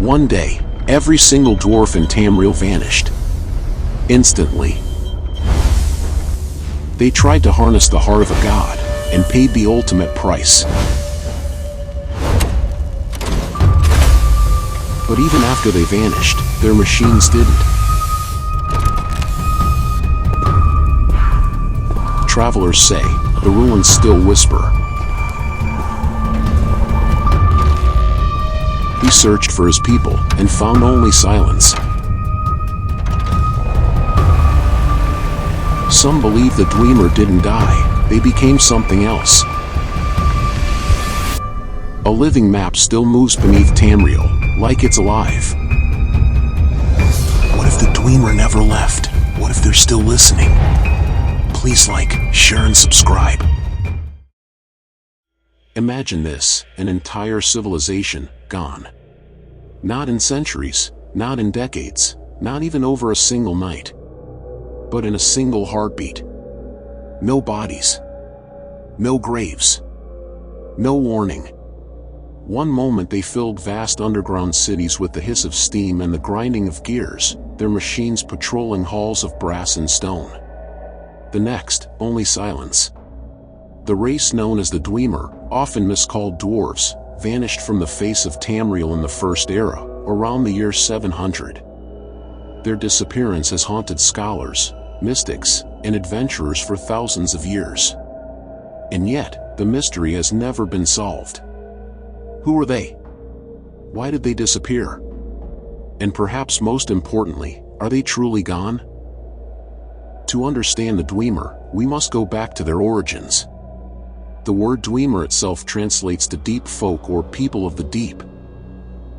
One day, every single dwarf in Tamriel vanished. Instantly. They tried to harness the heart of a god, and paid the ultimate price. But even after they vanished, their machines didn't. Travelers say, the ruins still whisper. He searched for his people, and found only silence. Some believe the Dwemer didn't die, they became something else. A living map still moves beneath Tamriel, like it's alive. What if the Dwemer never left? What if they're still listening? Please like, share and subscribe. Imagine this, an entire civilization, gone. Not in centuries, not in decades, not even over a single night. But in a single heartbeat. No bodies. No graves. No warning. One moment they filled vast underground cities with the hiss of steam and the grinding of gears, their machines patrolling halls of brass and stone. The next, only silence. The race known as the Dwemer, often miscalled dwarves, vanished from the face of Tamriel in the First Era, around the year 700. Their disappearance has haunted scholars, mystics, and adventurers for thousands of years. And yet, the mystery has never been solved. Who are they? Why did they disappear? And perhaps most importantly, are they truly gone? To understand the Dwemer, we must go back to their origins. The word Dwemer itself translates to deep folk or people of the deep.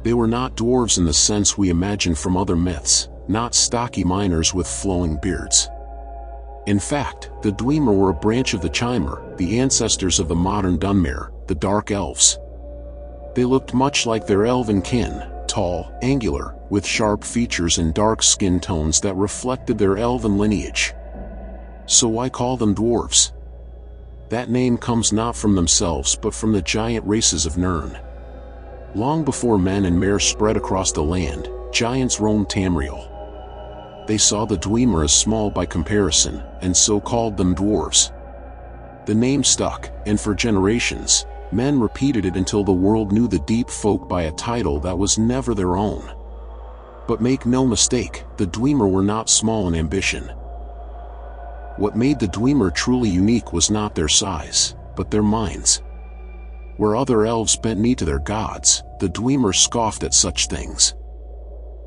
They were not dwarves in the sense we imagine from other myths, not stocky miners with flowing beards. In fact, the Dwemer were a branch of the Chimer, the ancestors of the modern Dunmer, the Dark Elves. They looked much like their elven kin, tall, angular, with sharp features and dark skin tones that reflected their elven lineage. So why call them dwarves? That name comes not from themselves but from the giant races of Nirn. Long before men and mare spread across the land, giants roamed Tamriel. They saw the Dwemer as small by comparison, and so called them dwarves. The name stuck, and for generations, men repeated it until the world knew the deep folk by a title that was never their own. But make no mistake, the Dwemer were not small in ambition. What made the Dwemer truly unique was not their size, but their minds. Where other elves bent knee to their gods, the Dwemer scoffed at such things.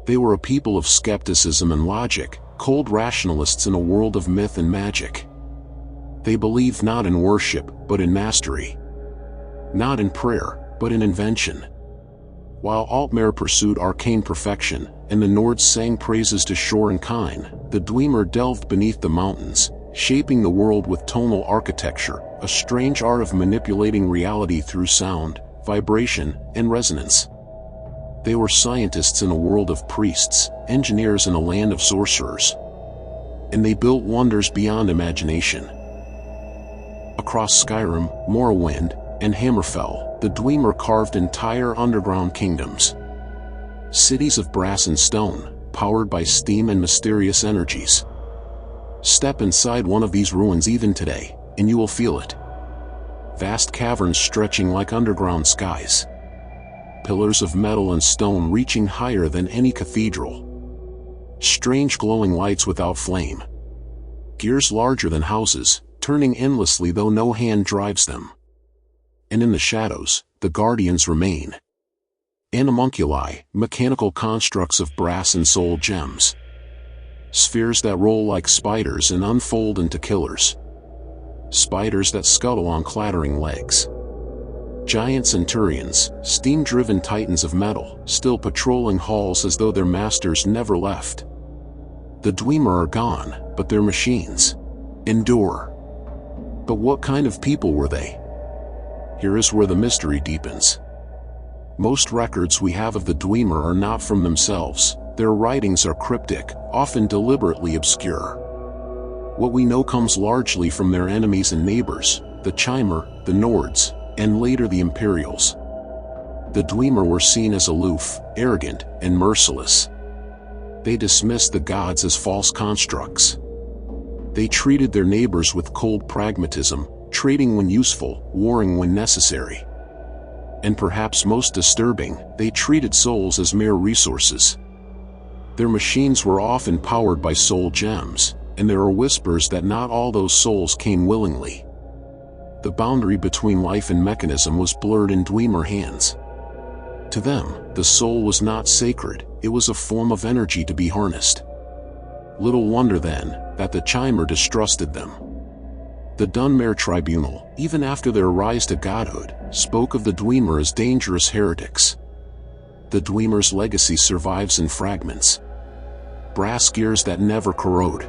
They were a people of skepticism and logic, cold rationalists in a world of myth and magic. They believed not in worship, but in mastery. Not in prayer, but in invention. While Altmer pursued arcane perfection, and the Nords sang praises to Shor and Kine, the Dwemer delved beneath the mountains, shaping the world with tonal architecture, a strange art of manipulating reality through sound, vibration, and resonance. They were scientists in a world of priests, engineers in a land of sorcerers. And they built wonders beyond imagination. Across Skyrim, Morrowind, and Hammerfell, the Dwemer carved entire underground kingdoms. Cities of brass and stone, powered by steam and mysterious energies. Step inside one of these ruins even today, and you will feel it. Vast caverns stretching like underground skies. Pillars of metal and stone reaching higher than any cathedral. Strange glowing lights without flame. Gears larger than houses, turning endlessly though no hand drives them. And in the shadows, the guardians remain. Animunculi, mechanical constructs of brass and soul gems. Spheres that roll like spiders and unfold into killers. Spiders that scuttle on clattering legs. Giant centurions, steam-driven titans of metal, still patrolling halls as though their masters never left. The Dwemer are gone, but their machines endure. But what kind of people were they? Here is where the mystery deepens. Most records we have of the Dwemer are not from themselves. Their writings are cryptic, often deliberately obscure. What we know comes largely from their enemies and neighbors, the Chimer, the Nords, and later the Imperials. The Dwemer were seen as aloof, arrogant, and merciless. They dismissed the gods as false constructs. They treated their neighbors with cold pragmatism, trading when useful, warring when necessary. And perhaps most disturbing, they treated souls as mere resources. Their machines were often powered by soul gems, and there are whispers that not all those souls came willingly. The boundary between life and mechanism was blurred in Dwemer hands. To them, the soul was not sacred, it was a form of energy to be harnessed. Little wonder then, that the Chimer distrusted them. The Dwemer tribunal, even after their rise to godhood, spoke of the Dwemer as dangerous heretics. The Dwemer's legacy survives in fragments. Brass gears that never corrode.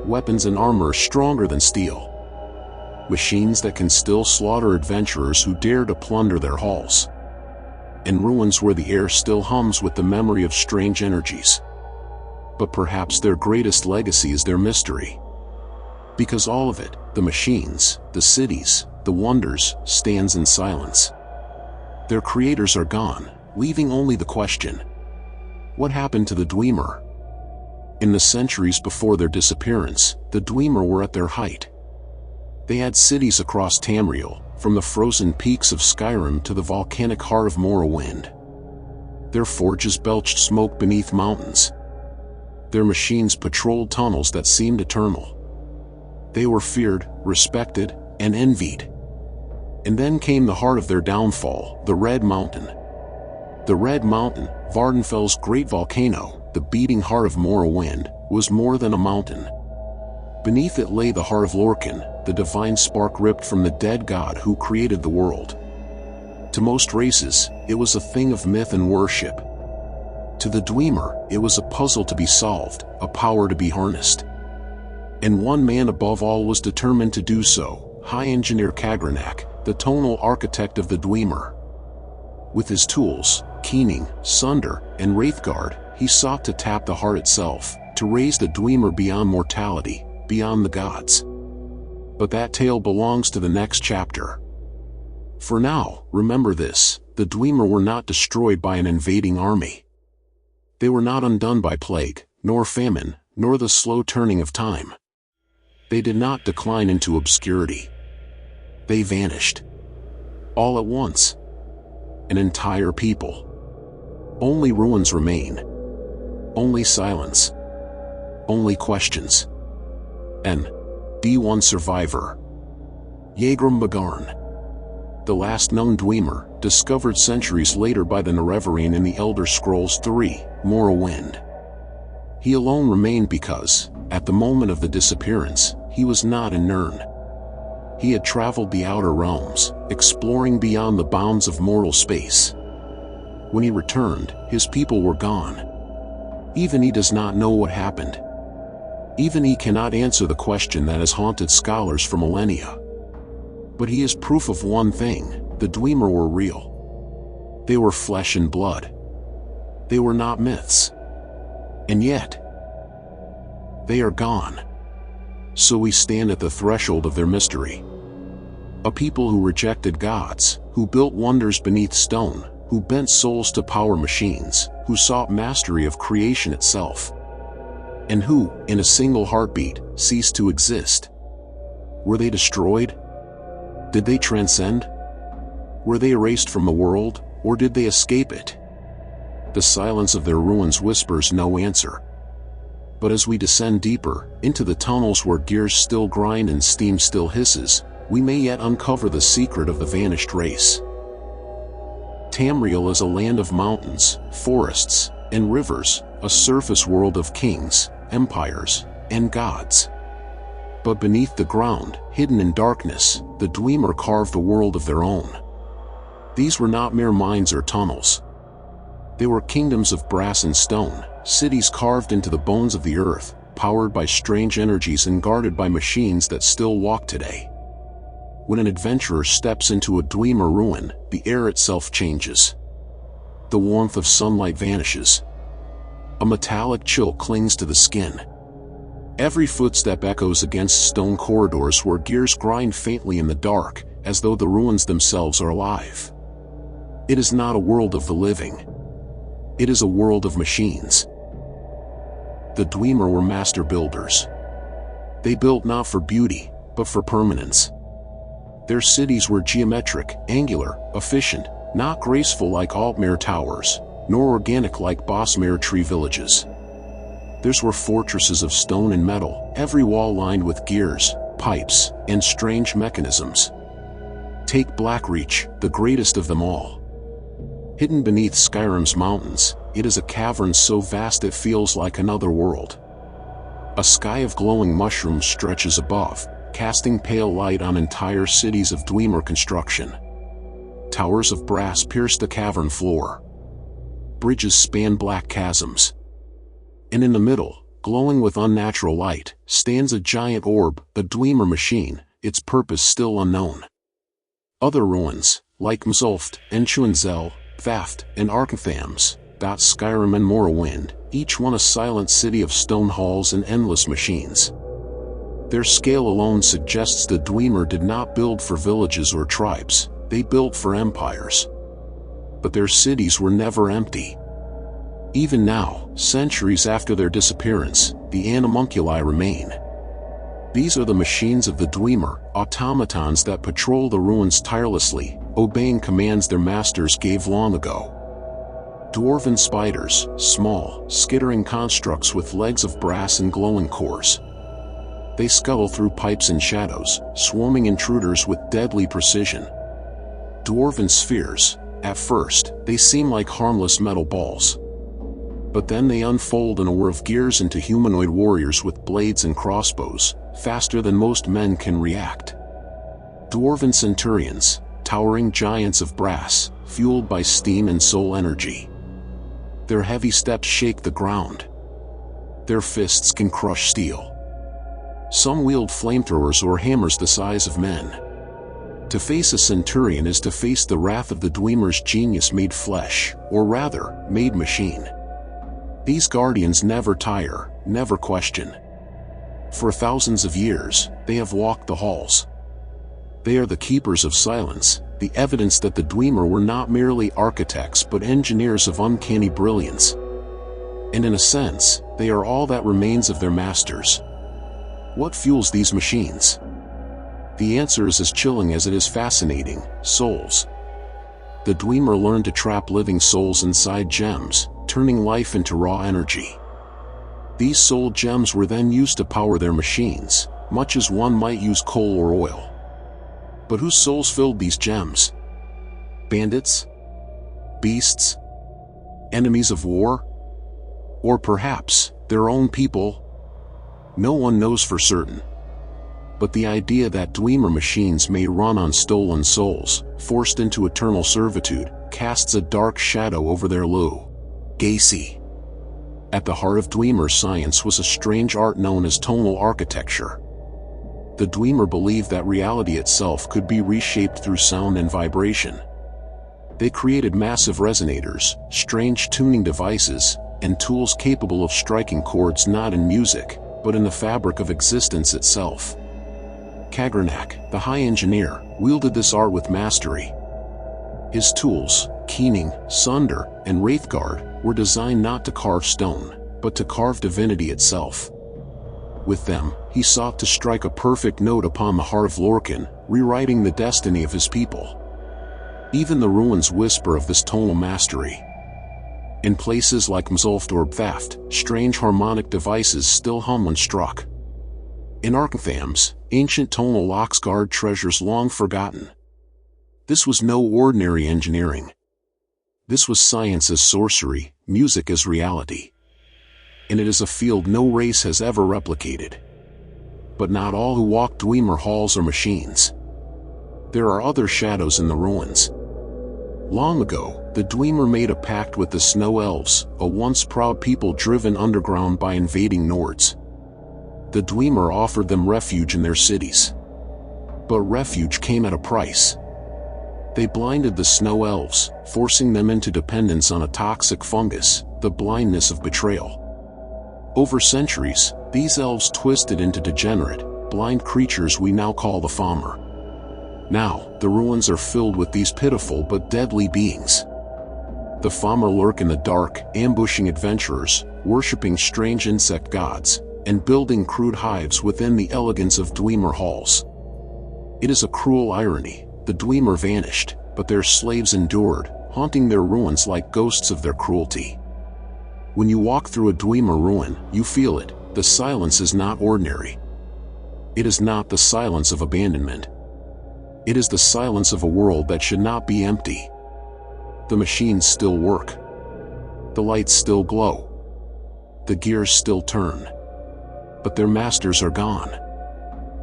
Weapons and armor stronger than steel. Machines that can still slaughter adventurers who dare to plunder their halls. And ruins where the air still hums with the memory of strange energies. But perhaps their greatest legacy is their mystery. Because all of it, the machines, the cities, the wonders, stands in silence. Their creators are gone, leaving only the question: what happened to the Dwemer? In the centuries before their disappearance, the Dwemer were at their height. They had cities across Tamriel, from the frozen peaks of Skyrim to the volcanic heart of Morrowind. Their forges belched smoke beneath mountains. Their machines patrolled tunnels that seemed eternal. They were feared, respected, and envied. And then came the heart of their downfall, the Red Mountain. The Red Mountain, Vardenfell's great volcano, the beating heart of Morrowind, was more than a mountain. Beneath it lay the Heart of Lorkhan, the divine spark ripped from the dead god who created the world. To most races, it was a thing of myth and worship. To the Dwemer, it was a puzzle to be solved, a power to be harnessed. And one man above all was determined to do so, High Engineer Kagranak, the tonal architect of the Dwemer. With his tools, Keening, Sunder, and Wraithguard, he sought to tap the heart itself, to raise the Dwemer beyond mortality, beyond the gods. But that tale belongs to the next chapter. For now, remember this: the Dwemer were not destroyed by an invading army. They were not undone by plague, nor famine, nor the slow turning of time. They did not decline into obscurity. They vanished. All at once. An entire people. Only ruins remain. Only silence. Only questions. And D1 survivor. Yagrum Bagarn. The last known Dwemer, discovered centuries later by the Nerevarine in the Elder Scrolls III, Morrowind. He alone remained because, at the moment of the disappearance, he was not in Nirn. He had traveled the outer realms, exploring beyond the bounds of mortal space. When he returned, his people were gone. Even he does not know what happened. Even he cannot answer the question that has haunted scholars for millennia. But he is proof of one thing: the Dwemer were real. They were flesh and blood. They were not myths. And yet, they are gone. So we stand at the threshold of their mystery. A people who rejected gods, who built wonders beneath stone, who bent souls to power machines, who sought mastery of creation itself. And who, in a single heartbeat, ceased to exist. Were they destroyed? Did they transcend? Were they erased from the world, or did they escape it? The silence of their ruins whispers no answer. But as we descend deeper, into the tunnels where gears still grind and steam still hisses, we may yet uncover the secret of the vanished race. Tamriel is a land of mountains, forests, and rivers, a surface world of kings, empires, and gods. But beneath the ground, hidden in darkness, the Dwemer carved a world of their own. These were not mere mines or tunnels. They were kingdoms of brass and stone, cities carved into the bones of the earth, powered by strange energies and guarded by machines that still walk today. When an adventurer steps into a Dwemer ruin, the air itself changes. The warmth of sunlight vanishes. A metallic chill clings to the skin. Every footstep echoes against stone corridors where gears grind faintly in the dark, as though the ruins themselves are alive. It is not a world of the living. It is a world of machines. The Dwemer were master builders. They built not for beauty, but for permanence. Their cities were geometric, angular, efficient, not graceful like Altmere towers, nor organic like Bosmere tree villages. Theirs were fortresses of stone and metal, every wall lined with gears, pipes, and strange mechanisms. Take Blackreach, the greatest of them all. Hidden beneath Skyrim's mountains, it is a cavern so vast it feels like another world. A sky of glowing mushrooms stretches above, casting pale light on entire cities of Dwemer construction. Towers of brass pierce the cavern floor. Bridges span black chasms. And in the middle, glowing with unnatural light, stands a giant orb, the Dwemer machine, its purpose still unknown. Other ruins, like Mzulft, Enchuanzel, Vaft, and Arkanthams, dot Skyrim and Morrowind, each one a silent city of stone halls and endless machines. Their scale alone suggests the Dwemer did not build for villages or tribes, they built for empires. But their cities were never empty. Even now, centuries after their disappearance, the animunculi remain. These are the machines of the Dwemer, automatons that patrol the ruins tirelessly, obeying commands their masters gave long ago. Dwarven spiders, small, skittering constructs with legs of brass and glowing cores. They scuttle through pipes and shadows, swarming intruders with deadly precision. Dwarven spheres, at first, they seem like harmless metal balls. But then they unfold in a whir of gears into humanoid warriors with blades and crossbows, faster than most men can react. Dwarven centurions, towering giants of brass, fueled by steam and soul energy. Their heavy steps shake the ground. Their fists can crush steel. Some wield flamethrowers or hammers the size of men. To face a centurion is to face the wrath of the Dwemer's genius made flesh, or rather, made machine. These guardians never tire, never question. For thousands of years, they have walked the halls. They are the keepers of silence, the evidence that the Dwemer were not merely architects but engineers of uncanny brilliance. And in a sense, they are all that remains of their masters. What fuels these machines? The answer is as chilling as it is fascinating: souls. The Dwemer learned to trap living souls inside gems, turning life into raw energy. These soul gems were then used to power their machines, much as one might use coal or oil. But whose souls filled these gems? Bandits? Beasts? Enemies of war? Or perhaps, their own people? No one knows for certain. But the idea that Dwemer machines may run on stolen souls, forced into eternal servitude, casts a dark shadow over their legacy. At the heart of Dwemer science was a strange art known as tonal architecture. The Dwemer believed that reality itself could be reshaped through sound and vibration. They created massive resonators, strange tuning devices, and tools capable of striking chords not in music, but in the fabric of existence itself. Kagranak, the high engineer, wielded this art with mastery. His tools, keening, sunder, and wraithguard, were designed not to carve stone, but to carve divinity itself. With them, he sought to strike a perfect note upon the Heart of Lorkhan, rewriting the destiny of his people. Even the ruins whisper of this tonal mastery. In places like Mzulft or Vaft, strange harmonic devices still hum when struck. In Arkanthams, ancient tonal locks guard treasures long forgotten. This was no ordinary engineering. This was science as sorcery, music as reality. And it is a field no race has ever replicated. But not all who walk Dwemer halls are machines. There are other shadows in the ruins. Long ago, the Dwemer made a pact with the Snow Elves, a once proud people driven underground by invading Nords. The Dwemer offered them refuge in their cities. But refuge came at a price. They blinded the Snow Elves, forcing them into dependence on a toxic fungus, the blindness of betrayal. Over centuries, these elves twisted into degenerate, blind creatures we now call the Falmer. Now, the ruins are filled with these pitiful but deadly beings. The Fomor lurk in the dark, ambushing adventurers, worshipping strange insect gods, and building crude hives within the elegance of Dwemer halls. It is a cruel irony, the Dwemer vanished, but their slaves endured, haunting their ruins like ghosts of their cruelty. When you walk through a Dwemer ruin, you feel it. The silence is not ordinary. It is not the silence of abandonment. It is the silence of a world that should not be empty. The machines still work. The lights still glow. The gears still turn. But their masters are gone.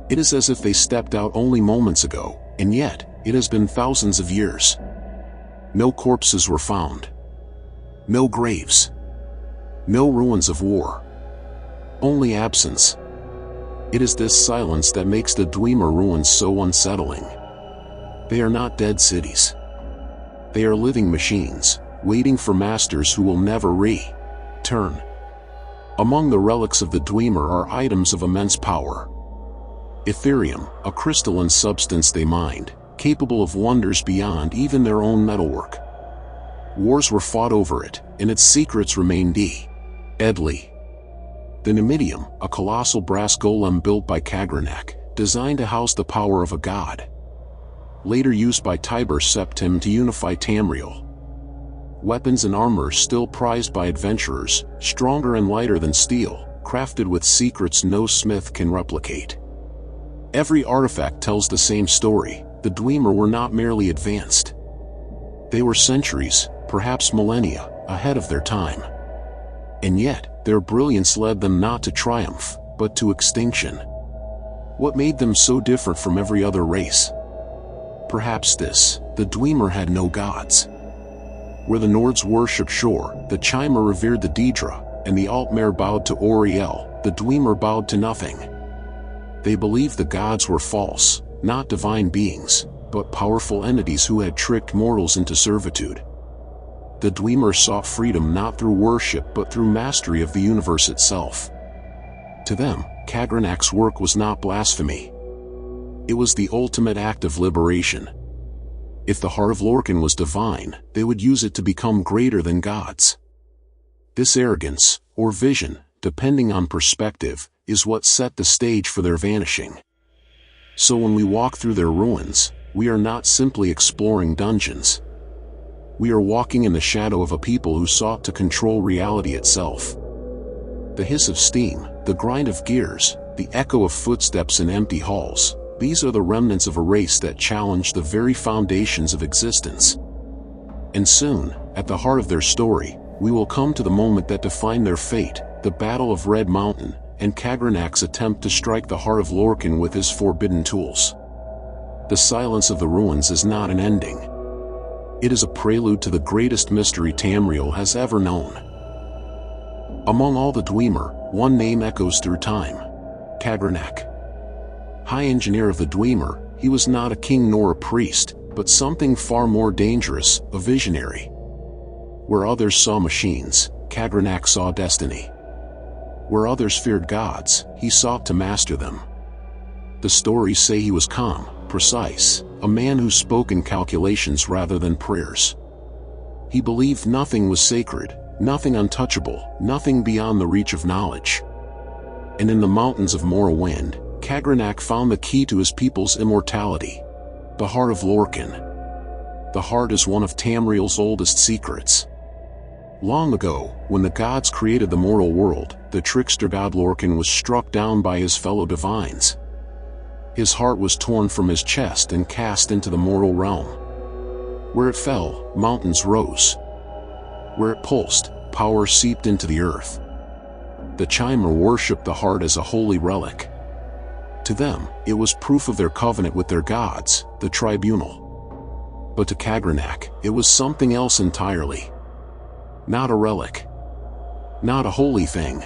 It is as if they stepped out only moments ago, and yet, it has been thousands of years. No corpses were found. No graves. No ruins of war. Only absence. It is this silence that makes the Dwemer ruins so unsettling. They are not dead cities. They are living machines, waiting for masters who will never return. Among the relics of the Dwemer are items of immense power. Etherium, a crystalline substance they mined, capable of wonders beyond even their own metalwork. Wars were fought over it, and its secrets remain deadly. The Numidium, a colossal brass golem built by Kagranak, designed to house the power of a god. Later used by Tiber Septim to unify Tamriel. Weapons and armor still prized by adventurers, stronger and lighter than steel, crafted with secrets no smith can replicate. Every artifact tells the same story. The Dwemer were not merely advanced. They were centuries, perhaps millennia, ahead of their time. And yet, their brilliance led them not to triumph, but to extinction. What made them so different from every other race? Perhaps this: the Dwemer had no gods. Where the Nords worshipped Shor, the Chimer revered the Daedra, and the Altmer bowed to Oriel, the Dwemer bowed to nothing. They believed the gods were false, not divine beings, but powerful entities who had tricked mortals into servitude. The Dwemer sought freedom not through worship but through mastery of the universe itself. To them, Kagranak's work was not blasphemy. It was the ultimate act of liberation. If the Heart of Lorkhan was divine, they would use it to become greater than gods. This arrogance, or vision, depending on perspective, is what set the stage for their vanishing. So when we walk through their ruins, we are not simply exploring dungeons. We are walking in the shadow of a people who sought to control reality itself. The hiss of steam, the grind of gears, the echo of footsteps in empty halls, these are the remnants of a race that challenged the very foundations of existence. And soon, at the heart of their story, we will come to the moment that defined their fate, the Battle of Red Mountain, and Kagranak's attempt to strike the Heart of Lorkhan with his forbidden tools. The silence of the ruins is not an ending. It is a prelude to the greatest mystery Tamriel has ever known. Among all the Dwemer, one name echoes through time: Kagranak. High engineer of the Dwemer, he was not a king nor a priest, but something far more dangerous, a visionary. Where others saw machines, Kagranak saw destiny. Where others feared gods, he sought to master them. The stories say he was calm, precise, a man who spoke in calculations rather than prayers. He believed nothing was sacred, nothing untouchable, nothing beyond the reach of knowledge. And in the mountains of Morrowind, Kagranak found the key to his people's immortality: the Heart of Lorkhan. The heart is one of Tamriel's oldest secrets. Long ago, when the gods created the mortal world, the trickster god Lorkhan was struck down by his fellow divines. His heart was torn from his chest and cast into the mortal realm. Where it fell, mountains rose. Where it pulsed, power seeped into the earth. The Chimer worshipped the heart as a holy relic. To them, it was proof of their covenant with their gods, the tribunal. But to Kagranak, it was something else entirely. Not a relic. Not a holy thing.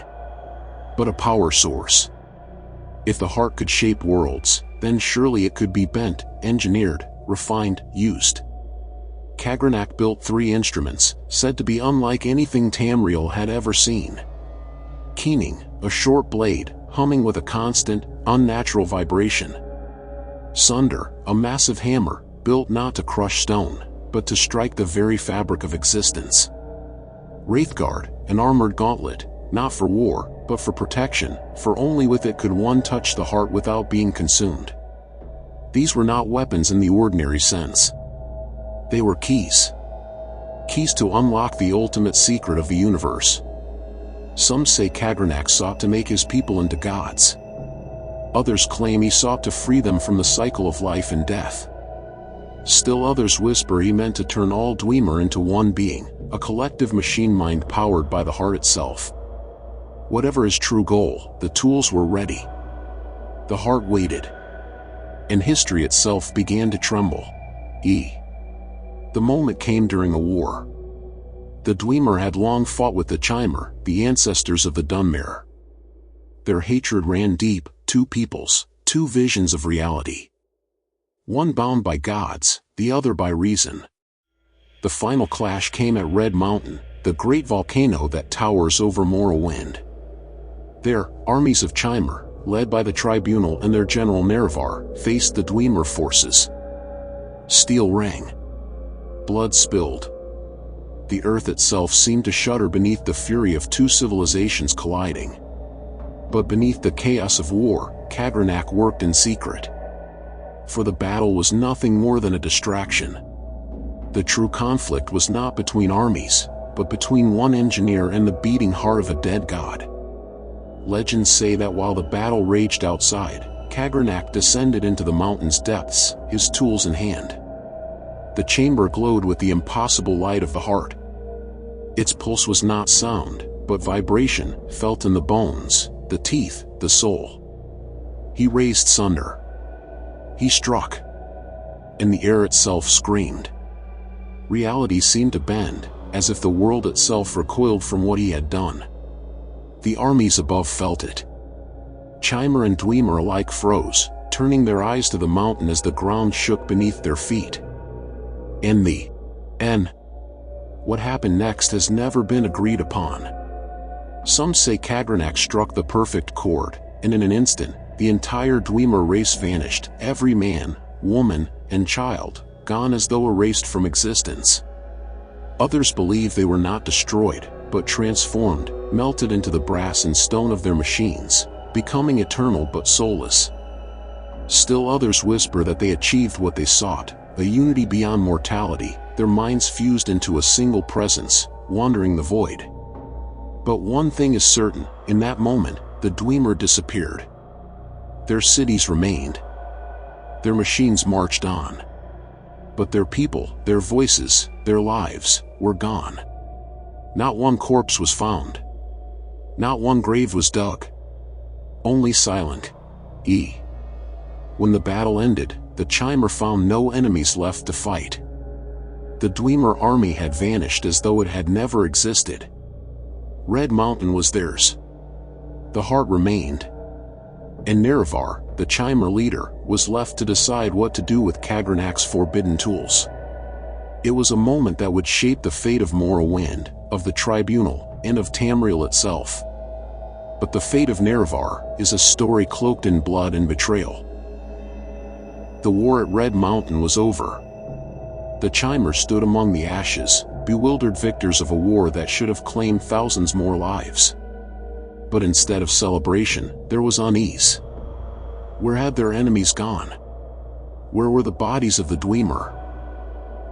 But a power source. If the heart could shape worlds, then surely it could be bent, engineered, refined, used. Kagranak built 3 instruments, said to be unlike anything Tamriel had ever seen. Keening, a short blade, humming with a constant, unnatural vibration. Sunder, a massive hammer, built not to crush stone, but to strike the very fabric of existence. Wraithguard, an armored gauntlet, not for war, but for protection, for only with it could one touch the heart without being consumed. These were not weapons in the ordinary sense. They were keys. Keys to unlock the ultimate secret of the universe. Some say Kagrenac sought to make his people into gods. Others claim he sought to free them from the cycle of life and death. Still others whisper he meant to turn all Dwemer into one being, a collective machine mind powered by the heart itself. Whatever his true goal, the tools were ready. The heart waited. And history itself began to tremble. The moment came during a war. The Dwemer had long fought with the Chimer, the ancestors of the Dwemer. Their hatred ran deep, two peoples, two visions of reality. One bound by gods, the other by reason. The final clash came at Red Mountain, the great volcano that towers over Morrowind. There, armies of Chimer, led by the Tribunal and their general Nerevar, faced the Dwemer forces. Steel rang. Blood spilled. The earth itself seemed to shudder beneath the fury of two civilizations colliding. But beneath the chaos of war, Kagrenac worked in secret. For the battle was nothing more than a distraction. The true conflict was not between armies, but between one engineer and the beating heart of a dead god. Legends say that while the battle raged outside, Kagrenac descended into the mountain's depths, his tools in hand. The chamber glowed with the impossible light of the heart. Its pulse was not sound, but vibration, felt in the bones, the teeth, the soul. He raised Sunder. He struck. And the air itself screamed. Reality seemed to bend, as if the world itself recoiled from what he had done. The armies above felt it. Chimer and Dwemer alike froze, turning their eyes to the mountain as the ground shook beneath their feet. What happened next has never been agreed upon. Some say Kagrenac struck the perfect chord, and in an instant, the entire Dwemer race vanished, every man, woman, and child, gone as though erased from existence. Others believe they were not destroyed, but transformed, melted into the brass and stone of their machines, becoming eternal but soulless. Still others whisper that they achieved what they sought, a unity beyond mortality, their minds fused into a single presence, wandering the void. But one thing is certain, in that moment, the Dwemer disappeared. Their cities remained. Their machines marched on. But their people, their voices, their lives, were gone. Not one corpse was found. Not one grave was dug. Only silent. When the battle ended, the Chimer found no enemies left to fight. The Dwemer army had vanished as though it had never existed. Red Mountain was theirs. The heart remained. And Nerevar, the Chimer leader, was left to decide what to do with Kagrenac's forbidden tools. It was a moment that would shape the fate of Morrowind, of the Tribunal, and of Tamriel itself. But the fate of Nerevar is a story cloaked in blood and betrayal. The war at Red Mountain was over. The Chimer stood among the ashes, bewildered victors of a war that should have claimed thousands more lives. But instead of celebration, there was unease. Where had their enemies gone? Where were the bodies of the Dwemer?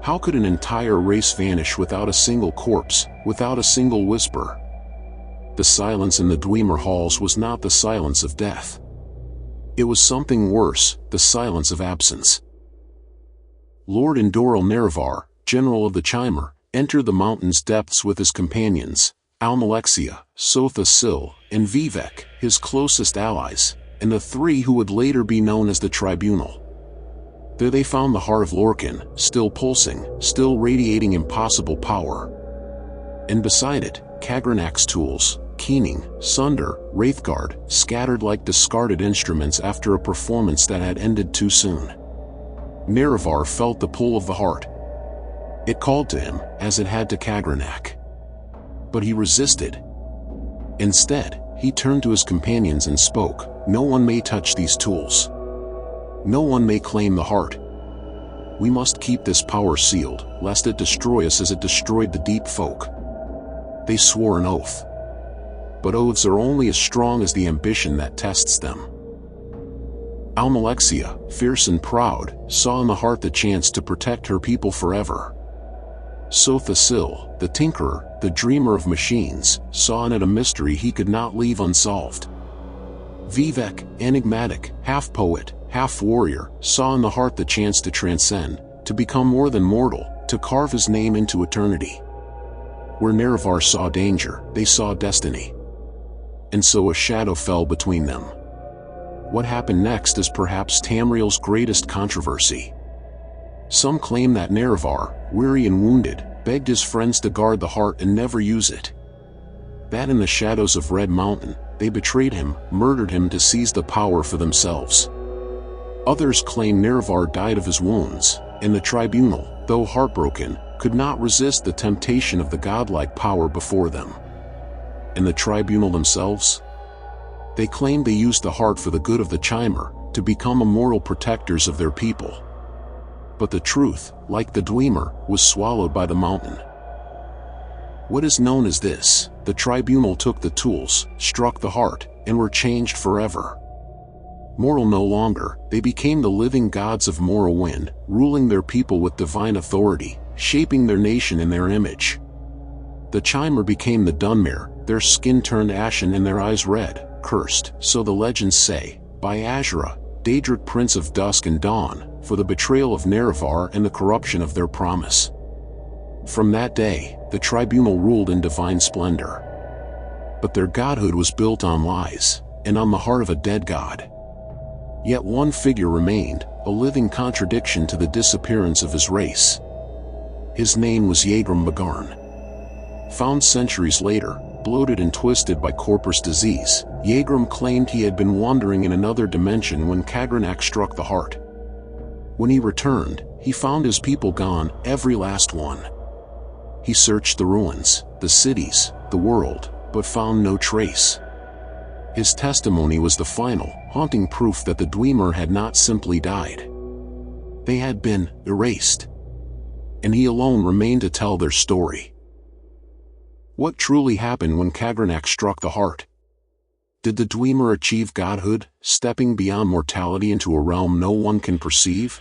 How could an entire race vanish without a single corpse, without a single whisper? The silence in the Dwemer halls was not the silence of death. It was something worse, the silence of absence. Lord Indoral Nerevar, general of the Chimer, entered the mountain's depths with his companions, Almalexia, Sotha Sil, and Vivek, his closest allies, and the three who would later be known as the Tribunal. There they found the Heart of Lorkhan, still pulsing, still radiating impossible power. And beside it, Kagrenac's tools, Keening, Sunder, Wraithguard, scattered like discarded instruments after a performance that had ended too soon. Nerevar felt the pull of the heart. It called to him, as it had to Kagrenac. But he resisted. Instead, he turned to his companions and spoke, "No one may touch these tools. No one may claim the heart. We must keep this power sealed, lest it destroy us as it destroyed the deep folk. They swore an oath. But oaths are only as strong as the ambition that tests them. Almalexia, fierce and proud, saw in the heart the chance to protect her people forever. So Thasil, the tinkerer, the dreamer of machines, saw in it a mystery he could not leave unsolved. Vivek, enigmatic, half poet, half warrior, saw in the heart the chance to transcend, to become more than mortal, to carve his name into eternity. Where Nerevar saw danger, they saw destiny. And so a shadow fell between them. What happened next is perhaps Tamriel's greatest controversy. Some claim that Nerevar, weary and wounded, begged his friends to guard the heart and never use it. That in the shadows of Red Mountain, they betrayed him, murdered him to seize the power for themselves. Others claim Nerevar died of his wounds, and the tribunal, though heartbroken, could not resist the temptation of the godlike power before them. And the tribunal themselves? They claimed they used the heart for the good of the chimer, to become immortal protectors of their people. But the truth, like the Dwemer, was swallowed by the mountain. What is known as this, the tribunal took the tools, struck the heart, and were changed forever. Mortal no longer, they became the living gods of Morrowind, ruling their people with divine authority, shaping their nation in their image. The chimer became the Dwemer, their skin turned ashen and their eyes red, cursed, so the legends say, by Azura, Daedric prince of dusk and dawn, for the betrayal of Nerevar and the corruption of their promise. From that day, the tribunal ruled in divine splendor. But their godhood was built on lies, and on the heart of a dead god. Yet one figure remained, a living contradiction to the disappearance of his race. His name was Yegrim Bagarn. Found centuries later, bloated and twisted by corpus disease, Yegrim claimed he had been wandering in another dimension when Kagrenak struck the heart. When he returned, he found his people gone, every last one. He searched the ruins, the cities, the world, but found no trace. His testimony was the final, haunting proof that the Dwemer had not simply died. They had been erased. And he alone remained to tell their story. What truly happened when Kagrenak struck the heart? Did the Dwemer achieve godhood, stepping beyond mortality into a realm no one can perceive?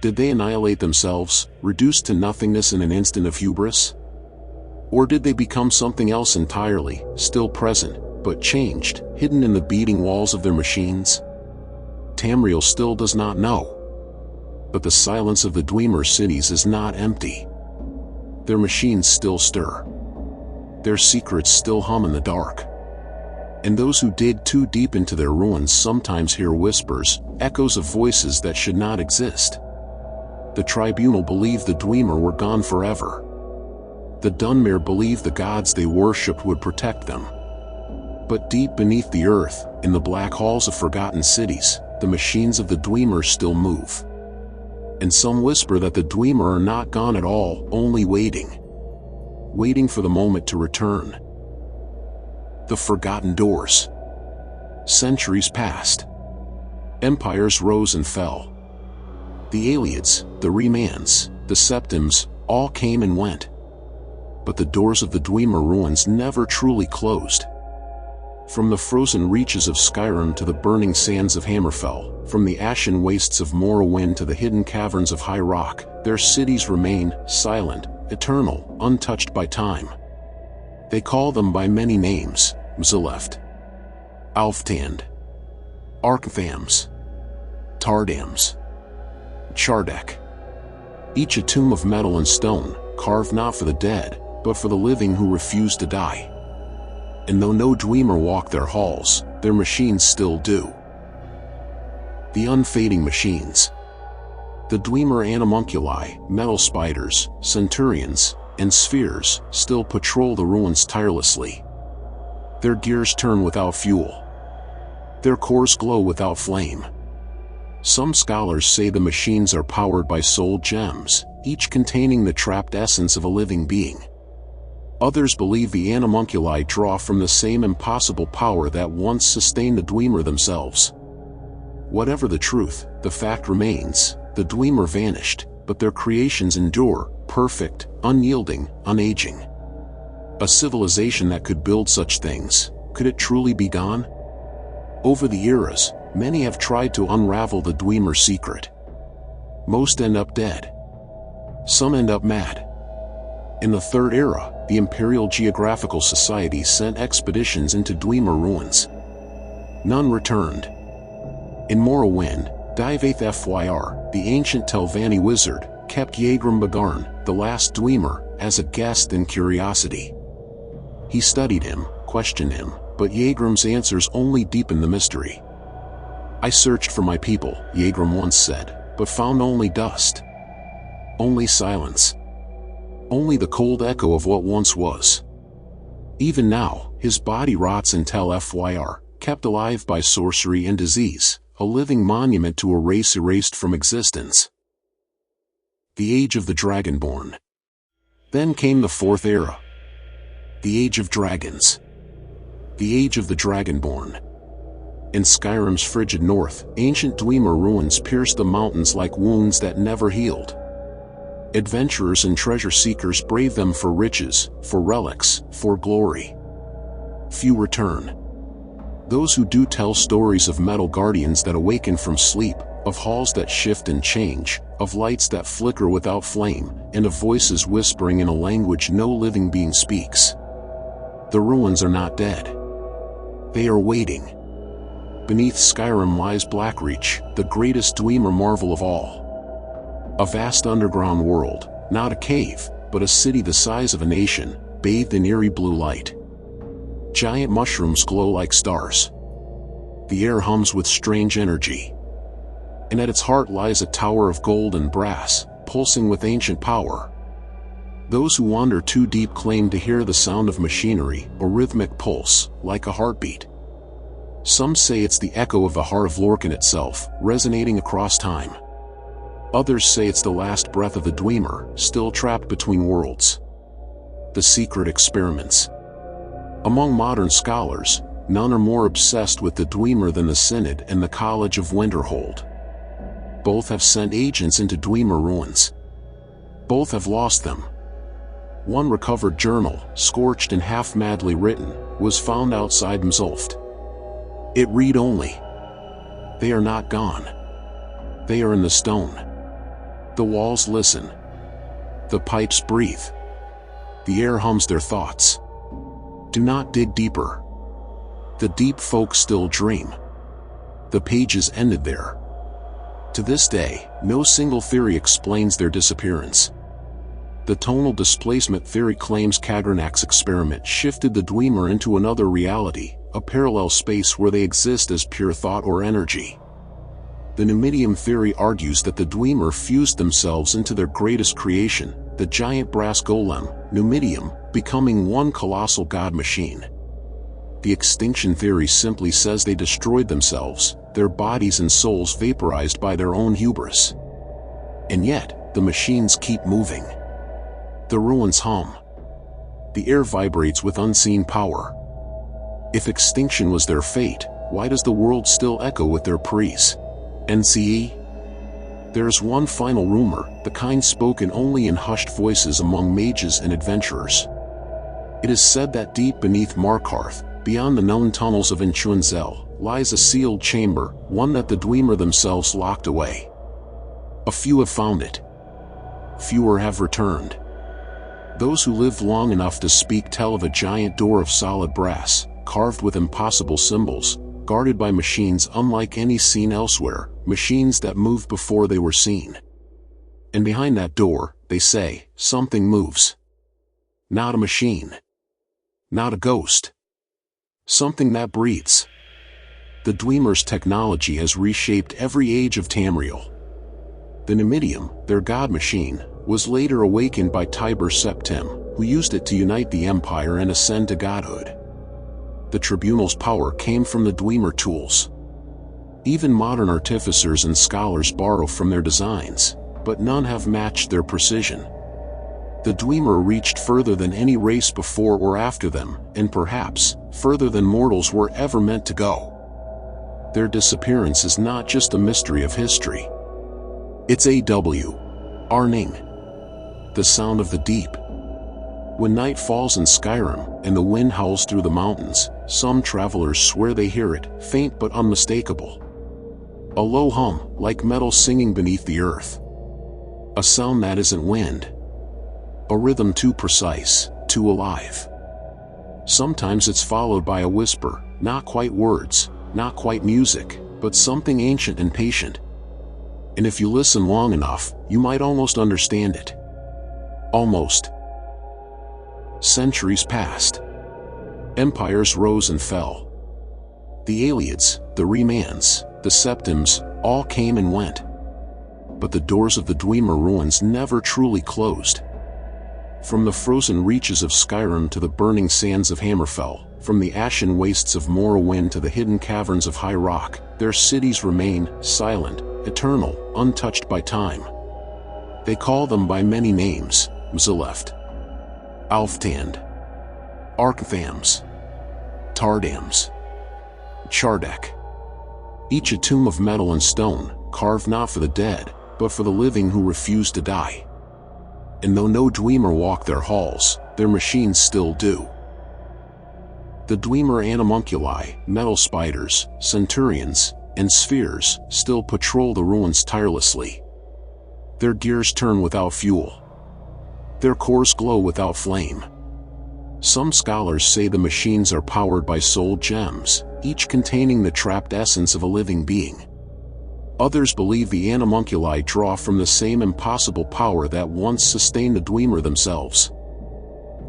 Did they annihilate themselves, reduced to nothingness in an instant of hubris? Or did they become something else entirely, still present, but changed, hidden in the beating walls of their machines? Tamriel still does not know. But the silence of the Dwemer cities is not empty. Their machines still stir. Their secrets still hum in the dark. And those who dig too deep into their ruins sometimes hear whispers, echoes of voices that should not exist. The tribunal believed the Dwemer were gone forever. The Dunmer believed the gods they worshipped would protect them. But deep beneath the earth, in the black halls of forgotten cities, the machines of the Dwemer still move. And some whisper that the Dwemer are not gone at all, only waiting. Waiting for the moment to return. The Forgotten Doors. Centuries passed. Empires rose and fell. The Aelids, the Remans, the Septims, all came and went. But the doors of the Dwemer ruins never truly closed. From the frozen reaches of Skyrim to the burning sands of Hammerfell, from the ashen wastes of Morrowind to the hidden caverns of High Rock, their cities remain, silent, eternal, untouched by time. They call them by many names, Mzaleft, Alftand, Archthams, Tardams, Chardek. Each a tomb of metal and stone, carved not for the dead, but for the living who refuse to die. And though no Dwemer walk their halls, their machines still do. The unfading machines. The Dwemer animunculi, metal spiders, centurions, and spheres still patrol the ruins tirelessly. Their gears turn without fuel. Their cores glow without flame. Some scholars say the machines are powered by soul gems, each containing the trapped essence of a living being. Others believe the animunculi draw from the same impossible power that once sustained the Dwemer themselves. Whatever the truth, the fact remains, the Dwemer vanished, but their creations endure, perfect, unyielding, unaging. A civilization that could build such things, could it truly be gone? Over the eras, many have tried to unravel the Dwemer secret. Most end up dead. Some end up mad. In the Third Era, the Imperial Geographical Society sent expeditions into Dwemer ruins. None returned. In Morrowind, Divath Fyr, the ancient Telvanni wizard, kept Yagrum Bagarn, the last Dwemer, as a guest in curiosity. He studied him, questioned him, but Yagrum's answers only deepened the mystery. "I searched for my people," Yagrum once said, "but found only dust. Only silence. Only the cold echo of what once was." Even now, his body rots in Tel Fyr, kept alive by sorcery and disease, a living monument to a race erased from existence. The Age of the Dragonborn. Then came the Fourth Era. The Age of Dragons. The Age of the Dragonborn. In Skyrim's frigid north, ancient Dwemer ruins pierced the mountains like wounds that never healed. Adventurers and treasure seekers brave them for riches, for relics, for glory. Few return. Those who do tell stories of metal guardians that awaken from sleep, of halls that shift and change, of lights that flicker without flame, and of voices whispering in a language no living being speaks. The ruins are not dead. They are waiting. Beneath Skyrim lies Blackreach, the greatest Dwemer marvel of all. A vast underground world, not a cave, but a city the size of a nation, bathed in eerie blue light. Giant mushrooms glow like stars. The air hums with strange energy. And at its heart lies a tower of gold and brass, pulsing with ancient power. Those who wander too deep claim to hear the sound of machinery, a rhythmic pulse, like a heartbeat. Some say it's the echo of the Heart of Lorkhan itself, resonating across time. Others say it's the last breath of the Dwemer, still trapped between worlds. The secret experiments. Among modern scholars, none are more obsessed with the Dwemer than the Synod and the College of Winterhold. Both have sent agents into Dwemer ruins. Both have lost them. One recovered journal, scorched and half-madly written, was found outside Mzulft. It read only, "They are not gone. They are in the stone. The walls listen. The pipes breathe. The air hums their thoughts. Do not dig deeper. The deep folk still dream." The pages ended there. To this day, no single theory explains their disappearance. The tonal displacement theory claims Kagranak's experiment shifted the Dwemer into another reality, a parallel space where they exist as pure thought or energy. The Numidium theory argues that the Dwemer fused themselves into their greatest creation, the giant brass golem, Numidium, becoming one colossal god machine. The extinction theory simply says they destroyed themselves, their bodies and souls vaporized by their own hubris. And yet, the machines keep moving. The ruins hum. The air vibrates with unseen power. If extinction was their fate, why does the world still echo with their praise? NCE? There is one final rumor, the kind spoken only in hushed voices among mages and adventurers. It is said that deep beneath Markarth, beyond the known tunnels of Inchunzel, lies a sealed chamber, one that the Dwemer themselves locked away. A few have found it. Fewer have returned. Those who lived long enough to speak tell of a giant door of solid brass, carved with impossible symbols, guarded by machines unlike any seen elsewhere, machines that moved before they were seen. And behind that door, they say, something moves. Not a machine. Not a ghost. Something that breathes. The Dwemer's technology has reshaped every age of Tamriel. The Numidium, their god machine, was later awakened by Tiber Septim, who used it to unite the Empire and ascend to godhood. The tribunal's power came from the Dwemer tools. Even modern artificers and scholars borrow from their designs, but none have matched their precision. The Dwemer reached further than any race before or after them, and perhaps, further than mortals were ever meant to go. their disappearance is not just a mystery of history. It's Arning, the sound of the deep. When night falls in Skyrim and the wind howls through the mountains, some travelers swear they hear it, faint but unmistakable. A low hum, like metal singing beneath the earth. A sound that isn't wind. A rhythm too precise, too alive. Sometimes it's followed by a whisper, not quite words, not quite music, but something ancient and patient. And if you listen long enough, you might almost understand it. Almost. Centuries passed. Empires rose and fell. The Aelids, the Remans, the Septims, all came and went. But the doors of the Dwemer ruins never truly closed. From the frozen reaches of Skyrim to the burning sands of Hammerfell, from the ashen wastes of Morrowind to the hidden caverns of High Rock, their cities remain silent, eternal, untouched by time. They call them by many names: Mzaleft, Alftand, Arcthams, Tardams, Chardek. Each a tomb of metal and stone, carved not for the dead, but for the living who refuse to die. And though no Dwemer walk their halls, their machines still do. The Dwemer animunculi, metal spiders, centurions, and spheres still patrol the ruins tirelessly. Their gears turn without fuel. Their cores glow without flame. Some scholars say the machines are powered by soul gems, each containing the trapped essence of a living being. Others believe the animunculi draw from the same impossible power that once sustained the Dwemer themselves.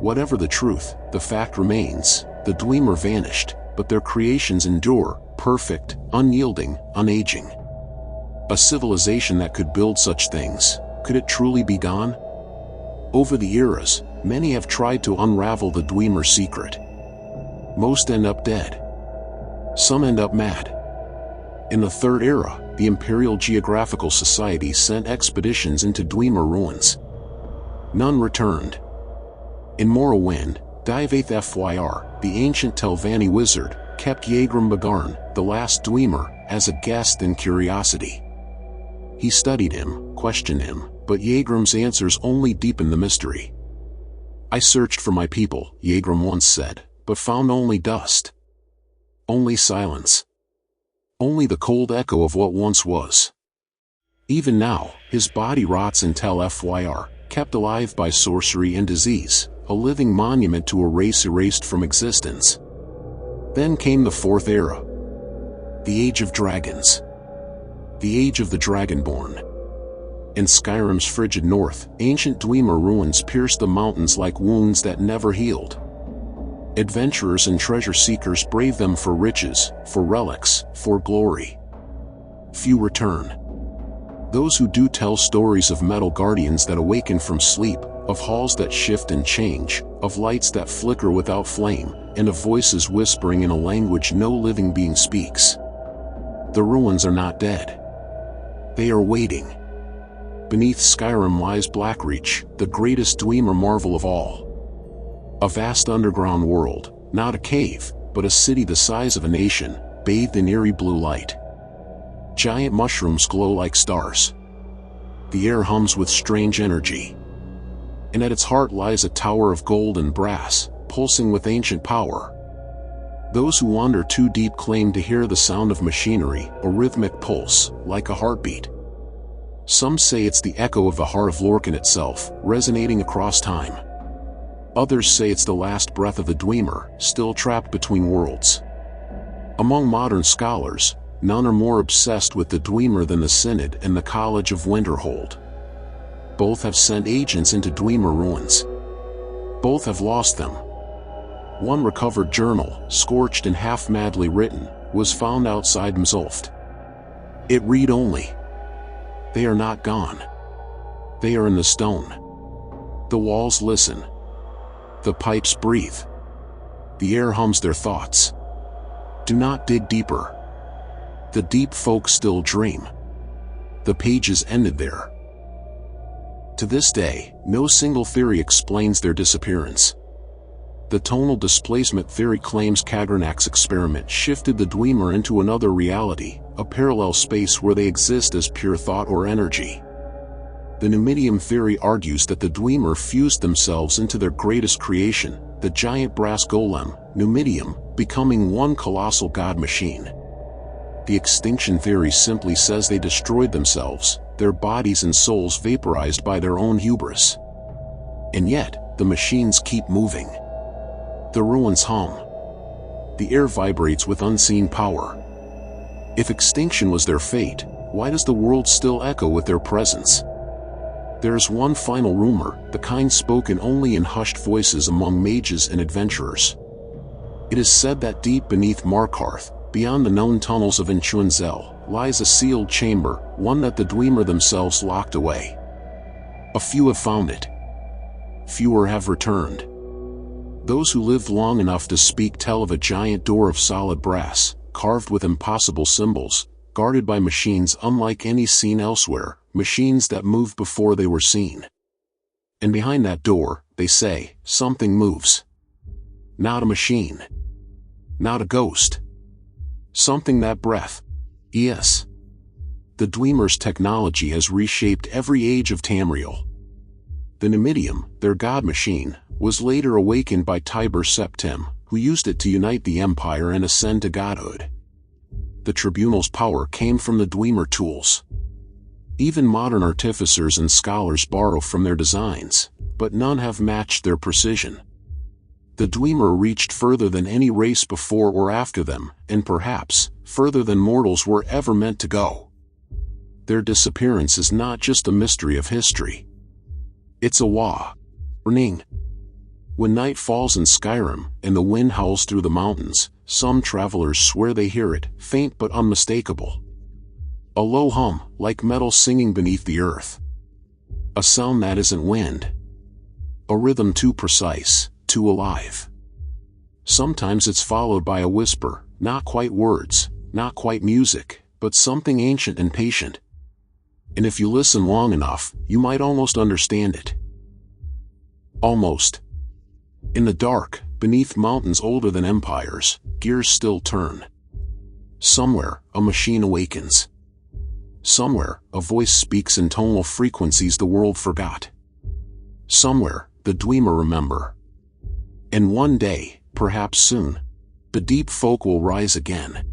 Whatever the truth, the fact remains, the Dwemer vanished, but their creations endure, perfect, unyielding, unaging. A civilization that could build such things, could it truly be gone? Over the eras, many have tried to unravel the Dwemer secret. Most end up dead. Some end up mad. In the Third Era, the Imperial Geographical Society sent expeditions into Dwemer ruins. None returned. In Morrowind, Divath Fyr, the ancient Telvanni wizard, kept Yagrum Bagarn, the last Dwemer, as a guest and curiosity. He studied him, questioned him, but Yagrum's answers only deepened the mystery. "I searched for my people," Yagrum once said, "but found only dust. Only silence. Only the cold echo of what once was." Even now, his body rots in Tel Fyr, kept alive by sorcery and disease, a living monument to a race erased from existence. Then came the Fourth Era. The Age of Dragons. The Age of the Dragonborn. In Skyrim's frigid north, ancient Dwemer ruins pierced the mountains like wounds that never healed. Adventurers and treasure seekers brave them for riches, for relics, for glory. Few return. Those who do tell stories of metal guardians that awaken from sleep, of halls that shift and change, of lights that flicker without flame, and of voices whispering in a language no living being speaks. The ruins are not dead. They are waiting. Beneath Skyrim lies Blackreach, the greatest Dwemer marvel of all. A vast underground world, not a cave, but a city the size of a nation, bathed in eerie blue light. Giant mushrooms glow like stars. The air hums with strange energy. And at its heart lies a tower of gold and brass, pulsing with ancient power. Those who wander too deep claim to hear the sound of machinery, a rhythmic pulse, like a heartbeat. Some say it's the echo of the Heart of Lorkhan itself, resonating across time. Others say it's the last breath of the Dwemer, still trapped between worlds. Among modern scholars, none are more obsessed with the Dwemer than the Synod and the College of Winterhold. Both have sent agents into Dwemer ruins. Both have lost them. One recovered journal, scorched and half-madly written, was found outside Mzulft. It read only. They are not gone. They are in the stone. The walls listen. The pipes breathe. The air hums their thoughts. Do not dig deeper. The deep folk still dream. The pages ended there. To this day, no single theory explains their disappearance. The tonal displacement theory claims Kagranak's experiment shifted the Dwemer into another reality, a parallel space where they exist as pure thought or energy. The Numidium theory argues that the Dwemer fused themselves into their greatest creation, the giant brass golem, Numidium, becoming one colossal god machine. The extinction theory simply says they destroyed themselves, their bodies and souls vaporized by their own hubris. And yet, the machines keep moving. The ruins hum. The air vibrates with unseen power. If extinction was their fate, why does the world still echo with their presence? There is one final rumor, the kind spoken only in hushed voices among mages and adventurers. It is said that deep beneath Markarth, beyond the known tunnels of Inchuanzel, lies a sealed chamber, one that the Dwemer themselves locked away. A few have found it. Fewer have returned. Those who lived long enough to speak tell of a giant door of solid brass, carved with impossible symbols, guarded by machines unlike any seen elsewhere, machines that moved before they were seen. And behind that door, they say, something moves. Not a machine. Not a ghost. Something that breath. Yes. The Dwemer's technology has reshaped every age of Tamriel. The Numidium, their god machine, was later awakened by Tiber Septim, who used it to unite the empire and ascend to godhood. The tribunal's power came from the Dwemer tools. Even modern artificers and scholars borrow from their designs, but none have matched their precision. The Dwemer reached further than any race before or after them, and perhaps, further than mortals were ever meant to go. Their disappearance is not just a mystery of history. It's a warning. When night falls in Skyrim, and the wind howls through the mountains, some travelers swear they hear it, faint but unmistakable. A low hum, like metal singing beneath the earth. A sound that isn't wind. A rhythm too precise, too alive. Sometimes it's followed by a whisper, not quite words, not quite music, but something ancient and patient. And if you listen long enough, you might almost understand it. Almost. In the dark, beneath mountains older than empires, gears still turn. Somewhere, a machine awakens. Somewhere, a voice speaks in tonal frequencies the world forgot. Somewhere, the Dwemer remember. And one day, perhaps soon, the deep folk will rise again.